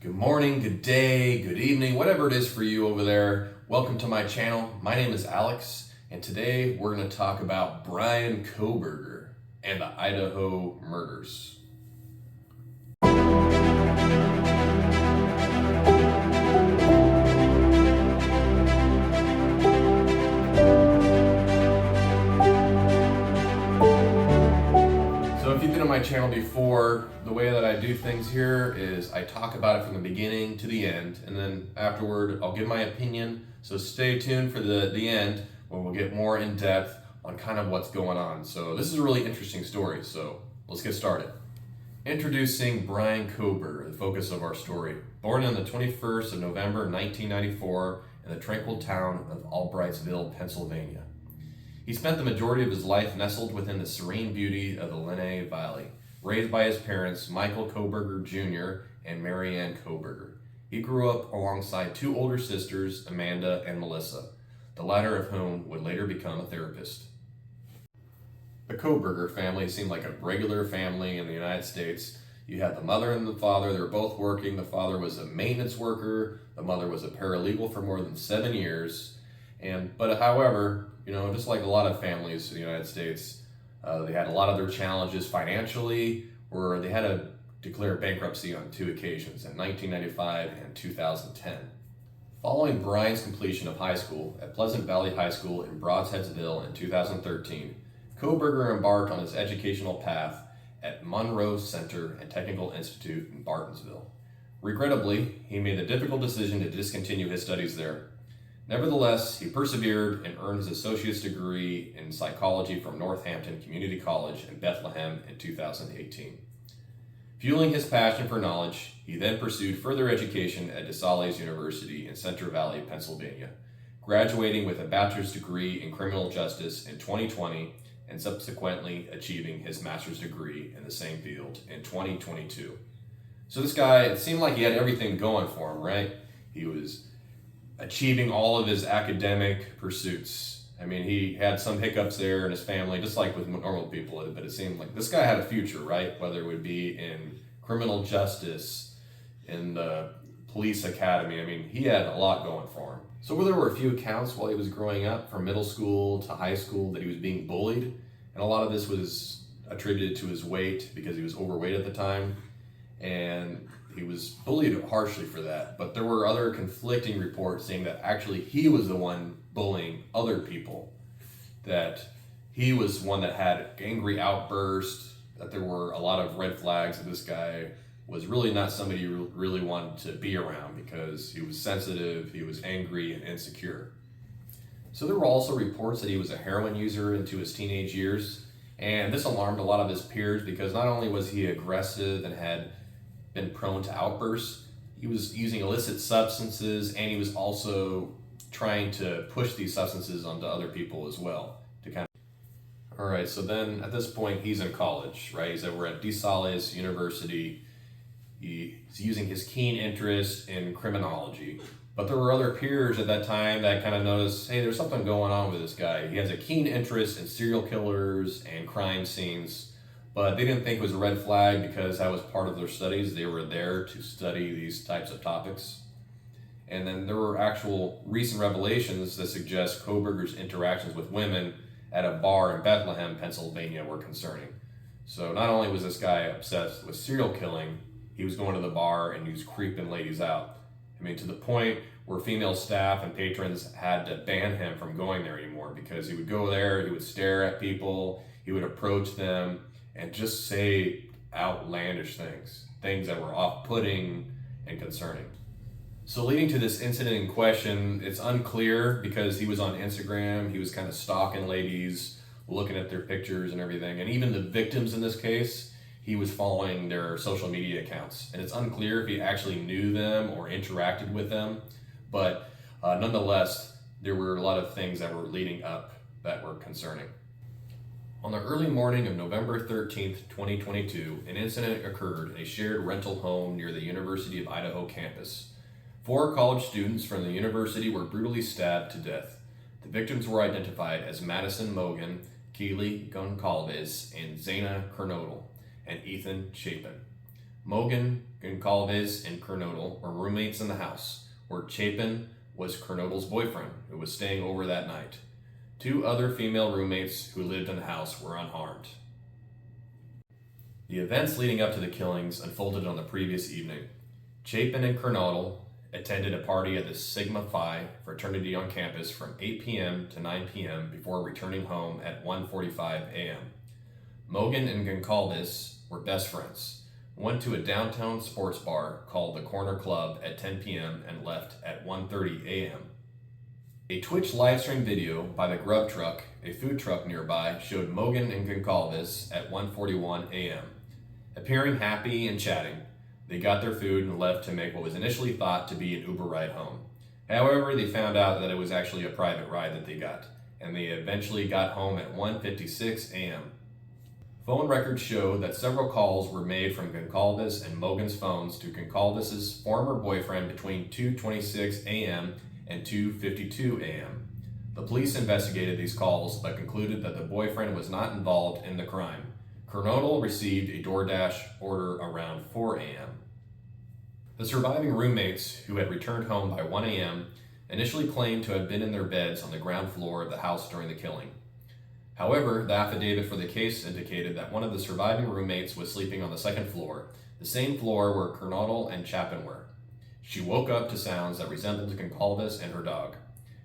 Good morning, good day, good evening, whatever it is for you over there. Welcome to my channel. My name is Alex, and today we're going to talk about Bryan Kohberger and the Idaho murders. So if you've been on my channel before, the way that I do things here is I talk about it from the beginning to the end, and then afterward I'll give my opinion. So stay tuned for the end when we'll get more in depth on kind of what's going on. So this is a really interesting story, so let's get started. Introducing Bryan Kohberger, the focus of our story. Born on the 21st of November 1994 in the tranquil town of Albrightsville, Pennsylvania. He spent the majority of his life nestled within the serene beauty of the Lenné Valley, raised by his parents, Michael Kohberger Jr. and Mary Ann Kohberger. He grew up alongside two older sisters, Amanda and Melissa, the latter of whom would later become a therapist. The Kohberger family seemed like a regular family in the United States. You had the mother and the father, they were both working. The father was a maintenance worker, the mother was a paralegal for more than 7 years. But however, just like a lot of families in the United States, they had a lot of their challenges financially, or they had to declare bankruptcy on 2 occasions, in 1995 and 2010. Following Bryan's completion of high school at Pleasant Valley High School in Broadheadsville in 2013, Kohberger embarked on his educational path at Monroe Center and Technical Institute in Bartonsville. Regrettably, he made the difficult decision to discontinue his studies there. Nevertheless, he persevered and earned his associate's degree in psychology from Northampton Community College in Bethlehem in 2018. Fueling his passion for knowledge, he then pursued further education at DeSales University in Center Valley, Pennsylvania, graduating with a bachelor's degree in criminal justice in 2020 and subsequently achieving his master's degree in the same field in 2022. So this guy, it seemed like he had everything going for him, right? He was achieving all of his academic pursuits. I mean, he had some hiccups there in his family, just like with normal people, but it seemed like this guy had a future, right? Whether it would be in criminal justice, in the police academy. I mean, he had a lot going for him. So there were a few accounts while he was growing up, from middle school to high school, that he was being bullied. And a lot of this was attributed to his weight, because he was overweight at the time. And he was bullied harshly for that, but there were other conflicting reports saying that actually he was the one bullying other people, that he was one that had angry outbursts, that there were a lot of red flags, that this guy was really not somebody you really wanted to be around because he was sensitive, he was angry and insecure. So there were also reports that he was a heroin user into his teenage years, and this alarmed a lot of his peers because not only was he aggressive and had been prone to outbursts, he was using illicit substances, and he was also trying to push these substances onto other people as well. All right, so then at this point he's in college, right? He's over at DeSales University. He's using his keen interest in criminology, but there were other peers at that time that kind of noticed, hey, there's something going on with this guy. He has a keen interest in serial killers and crime scenes, but they didn't think it was a red flag because that was part of their studies. They were there to study these types of topics. And then there were actual recent revelations that suggest Kohberger's interactions with women at a bar in Bethlehem, Pennsylvania were concerning. So not only was this guy obsessed with serial killing, he was going to the bar and he was creeping ladies out. I mean, to the point where female staff and patrons had to ban him from going there anymore because he would go there, he would stare at people, he would approach them, and just say outlandish things that were off-putting and concerning. So leading to this incident in question, it's unclear because he was on Instagram, he was kind of stalking ladies, looking at their pictures and everything, and even the victims in this case, he was following their social media accounts. And it's unclear if he actually knew them or interacted with them, but nonetheless, there were a lot of things that were leading up that were concerning. On the early morning of November 13th, 2022, an incident occurred in a shared rental home near the University of Idaho campus. 4 college students from the university were brutally stabbed to death. The victims were identified as Madison Mogan, Keely Goncalves, and Zaina Kernodle, and Ethan Chapin. Mogan Goncalves, and Kernodle were roommates in the house, where Chapin was Kernodle's boyfriend, who was staying over that night. 2 other female roommates who lived in the house were unharmed. The events leading up to the killings unfolded on the previous evening. Chapin and Kernodle attended a party at the Sigma Phi fraternity on campus from 8 p.m. to 9 p.m. before returning home at 1:45 a.m. Mogan and Goncalves were best friends, went to a downtown sports bar called the Corner Club at 10 p.m. and left at 1:30 a.m. A Twitch livestream video by the Grub Truck, a food truck nearby, showed Mogan and Goncalves at 1:41 a.m. Appearing happy and chatting, they got their food and left to make what was initially thought to be an Uber ride home. However, they found out that it was actually a private ride that they got, and they eventually got home at 1:56 a.m. Phone records show that several calls were made from Goncalves and Mogan's phones to Goncalves' former boyfriend between 2:26 a.m. and 2:52 a.m. The police investigated these calls but concluded that the boyfriend was not involved in the crime. Kernodle received a DoorDash order around 4 a.m. The surviving roommates, who had returned home by 1 a.m., initially claimed to have been in their beds on the ground floor of the house during the killing. However, the affidavit for the case indicated that one of the surviving roommates was sleeping on the second floor, the same floor where Kernodle and Chapin were. She woke up to sounds that resembled Goncalves and her dog.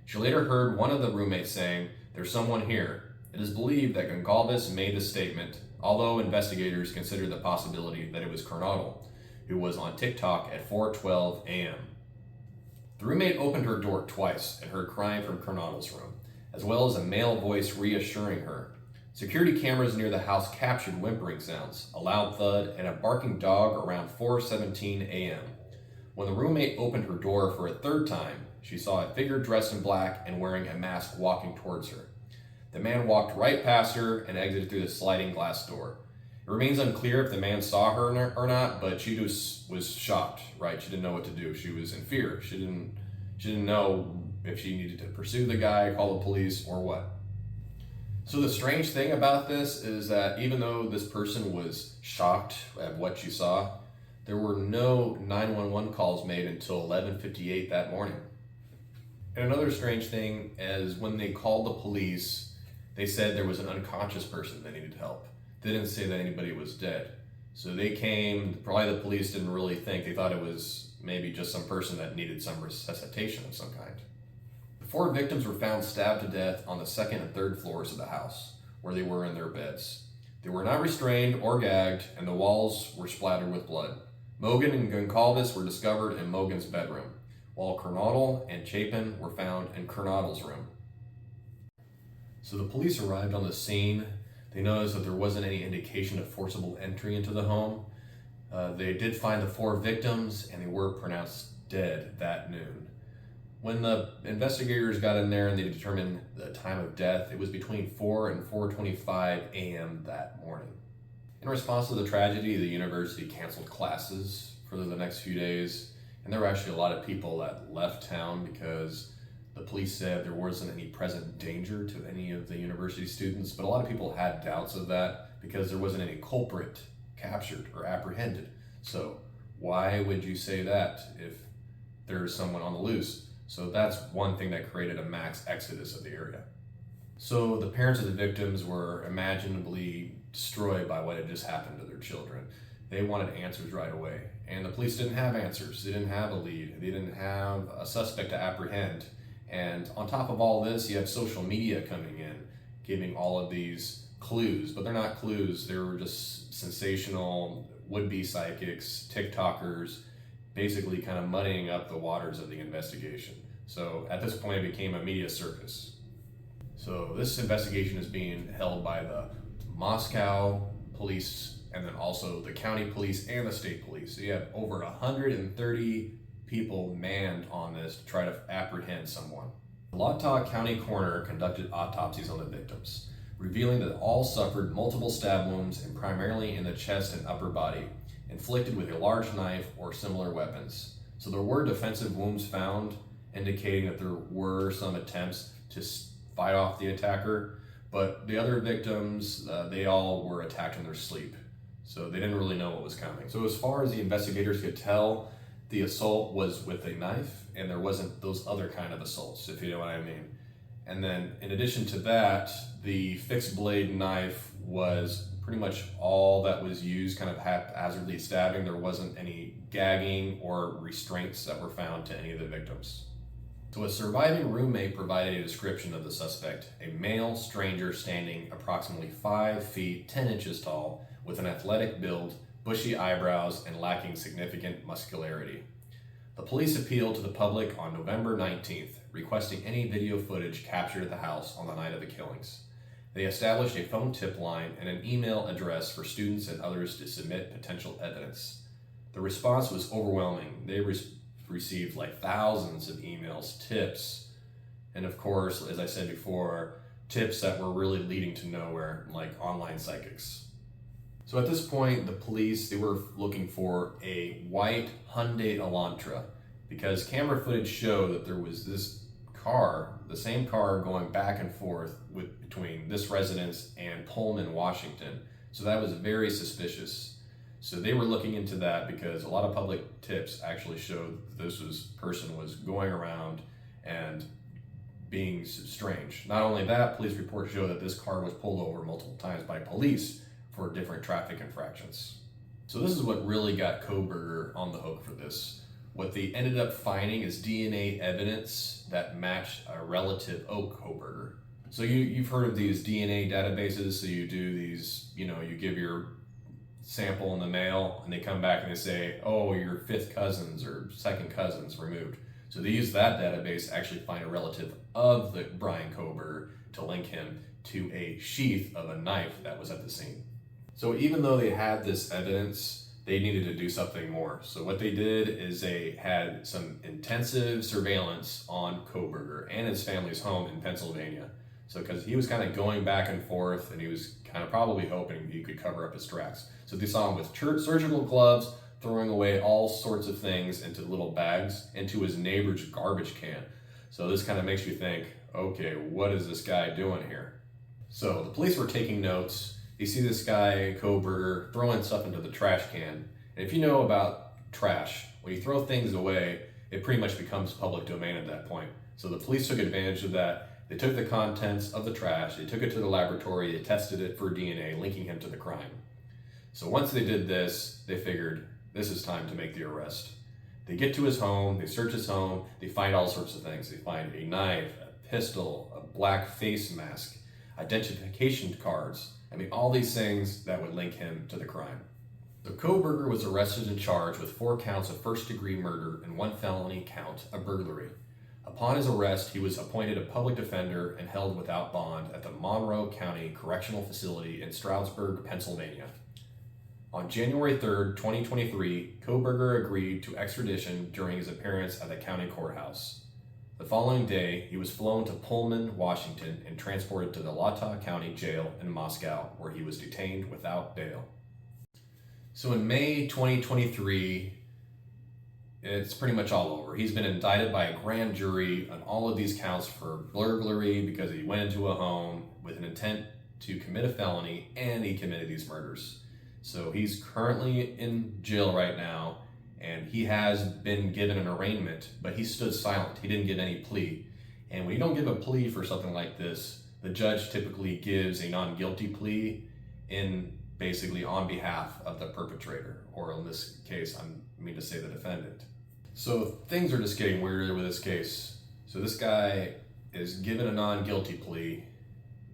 She later heard one of the roommates saying, "There's someone here." It is believed that Goncalves made the statement, although investigators consider the possibility that it was Kernodle, who was on TikTok at 4:12 a.m. The roommate opened her door twice and heard crying from Kernodle's room, as well as a male voice reassuring her. Security cameras near the house captured whimpering sounds, a loud thud, and a barking dog around 4:17 a.m. When the roommate opened her door for a third time, she saw a figure dressed in black and wearing a mask walking towards her. The man walked right past her and exited through the sliding glass door. It remains unclear if the man saw her or not, but she just was shocked, right? She didn't know what to do. She was in fear. She didn't know if she needed to pursue the guy, call the police, or what. So the strange thing about this is that even though this person was shocked at what she saw, there were no 911 calls made until 11:58 that morning. And another strange thing is when they called the police, they said there was an unconscious person that needed help. They didn't say that anybody was dead. So they came, probably the police didn't really think, they thought it was maybe just some person that needed some resuscitation of some kind. The 4 victims were found stabbed to death on the 2nd and 3rd floors of the house, where they were in their beds. They were not restrained or gagged, and the walls were splattered with blood. Mogan and Goncalves were discovered in Mogan's bedroom, while Kernodle and Chapin were found in Kernodle's room. So the police arrived on the scene. They noticed that there wasn't any indication of forcible entry into the home. They did find the 4 victims, and they were pronounced dead that noon. When the investigators got in there and they determined the time of death, it was between 4 and 4:25 a.m. that morning. In response to the tragedy, the university canceled classes for the next few days, and there were actually a lot of people that left town because the police said there wasn't any present danger to any of the university students, but a lot of people had doubts of that because there wasn't any culprit captured or apprehended. So why would you say that if there's someone on the loose? So that's one thing that created a mass exodus of the area. So the parents of the victims were imaginably destroyed by what had just happened to their children. They wanted answers right away, and the police didn't have answers. They didn't have a lead. They didn't have a suspect to apprehend. And on top of all this, you have social media coming in, giving all of these clues, but they're not clues. They were just sensational would-be psychics, TikTokers, basically kind of muddying up the waters of the investigation. So at this point, it became a media circus. So this investigation is being held by the Moscow police and then also the county police and the state police. So you have over 130 people manned on this to try to apprehend someone. The Latah County coroner conducted autopsies on the victims, revealing that all suffered multiple stab wounds and primarily in the chest and upper body, inflicted with a large knife or similar weapons. So there were defensive wounds found, indicating that there were some attempts to fight off the attacker, but the other victims, they all were attacked in their sleep. So they didn't really know what was coming. So as far as the investigators could tell, the assault was with a knife, and there wasn't those other kind of assaults, if you know what I mean. And then in addition to that, the fixed blade knife was pretty much all that was used, kind of haphazardly stabbing. There wasn't any gagging or restraints that were found to any of the victims. So a surviving roommate provided a description of the suspect, a male stranger standing approximately 5 feet 10 inches tall, with an athletic build, bushy eyebrows, and lacking significant muscularity. The police appealed to the public on November 19th, requesting any video footage captured at the house on the night of the killings. They established a phone tip line and an email address for students and others to submit potential evidence. The response was overwhelming. They received like thousands of emails, tips, and of course, as I said before, tips that were really leading to nowhere, like online psychics. So at this point, the police, they were looking for a white Hyundai Elantra because camera footage showed that there was this car, the same car, going back and forth between this residence and Pullman, Washington. So that was very suspicious. So they were looking into that because a lot of public tips actually showed that this person was going around and being strange. Not only that, police reports show that this car was pulled over multiple times by police for different traffic infractions. So this is what really got Kohberger on the hook for this. What they ended up finding is DNA evidence that matched a relative of Kohberger. So you've heard of these DNA databases. So you do these, you give your sample in the mail and they come back and they say, oh, your 5th cousins or 2nd cousins removed. So they use that database to actually find a relative of the Bryan Kohberger to link him to a sheath of a knife that was at the scene. So even though they had this evidence, they needed to do something more. So what they did is they had some intensive surveillance on Kohberger and his family's home in Pennsylvania. So because he was kind of going back and forth and he was kind of probably hoping he could cover up his tracks. So they saw him with surgical gloves, throwing away all sorts of things into little bags into his neighbor's garbage can. So this kind of makes you think, okay, what is this guy doing here? So the police were taking notes. You see this guy, Kohberger, throwing stuff into the trash can. And if you know about trash, when you throw things away, it pretty much becomes public domain at that point. So the police took advantage of that. They took the contents of the trash, they took it to the laboratory, they tested it for DNA, linking him to the crime. So once they did this, they figured, this is time to make the arrest. They get to his home, they search his home, they find all sorts of things. They find a knife, a pistol, a black face mask, identification cards. All these things that would link him to the crime. So Kohberger was arrested and charged with 4 counts of first-degree murder and 1 felony count of burglary. Upon his arrest, he was appointed a public defender and held without bond at the Monroe County Correctional Facility in Stroudsburg, Pennsylvania. On January 3rd, 2023, Kohberger agreed to extradition during his appearance at the county courthouse. The following day, he was flown to Pullman, Washington, and transported to the Latah County Jail in Moscow, where he was detained without bail. So in May 2023, it's pretty much all over. He's been indicted by a grand jury on all of these counts for burglary because he went into a home with an intent to commit a felony, and he committed these murders. So he's currently in jail right now, and he has been given an arraignment, but he stood silent. He didn't give any plea. And when you don't give a plea for something like this, the judge typically gives a non-guilty plea basically on behalf of the perpetrator, or in this case, to say the defendant. So things are just getting weirder with this case. So this guy is given a non-guilty plea,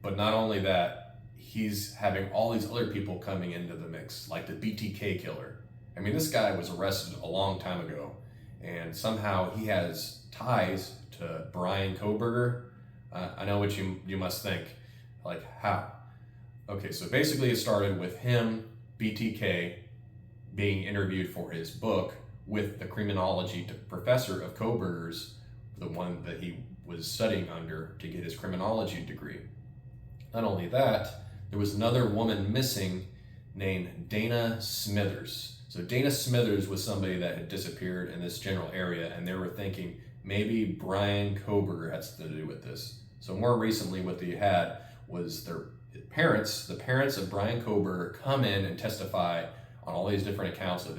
but not only that, he's having all these other people coming into the mix, like the BTK killer. This guy was arrested a long time ago, and somehow he has ties to Bryan Kohberger. I know what you must think, like how? Okay, so basically it started with him, BTK, being interviewed for his book with the criminology professor of Kohberger's, the one that he was studying under to get his criminology degree. Not only that, there was another woman missing named Dana Smithers. So Dana Smithers was somebody that had disappeared in this general area, and they were thinking maybe Bryan Kohberger had something to do with this. So more recently, what they had was their the parents of Bryan Kohberger, come in and testify on all these different accounts of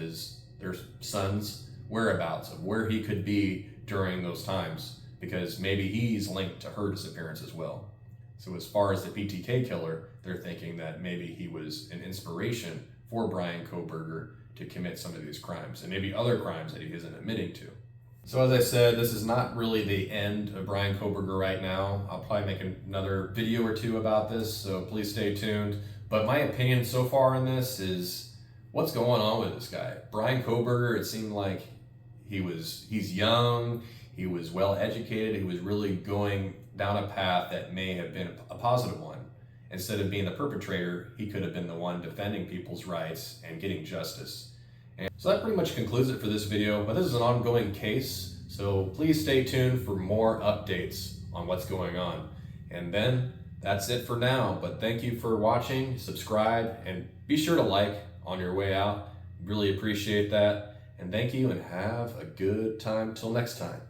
their son's whereabouts, of where he could be during those times, because maybe he's linked to her disappearance as well. So as far as the BTK killer, they're thinking that maybe he was an inspiration for Bryan Kohberger to commit some of these crimes, and maybe other crimes that he isn't admitting to. So as I said, this is not really the end of Bryan Kohberger right now. I'll probably make another video or two about this, so please stay tuned. But my opinion so far on this is, what's going on with this guy? Bryan Kohberger, it seemed like he's young, he was well educated, he was really going down a path that may have been a positive one. Instead of being the perpetrator, he could have been the one defending people's rights and getting justice. And so that pretty much concludes it for this video, but this is an ongoing case, so please stay tuned for more updates on what's going on. And then that's it for now, but thank you for watching, subscribe, and be sure to like on your way out. Really appreciate that. And thank you, and have a good time till next time.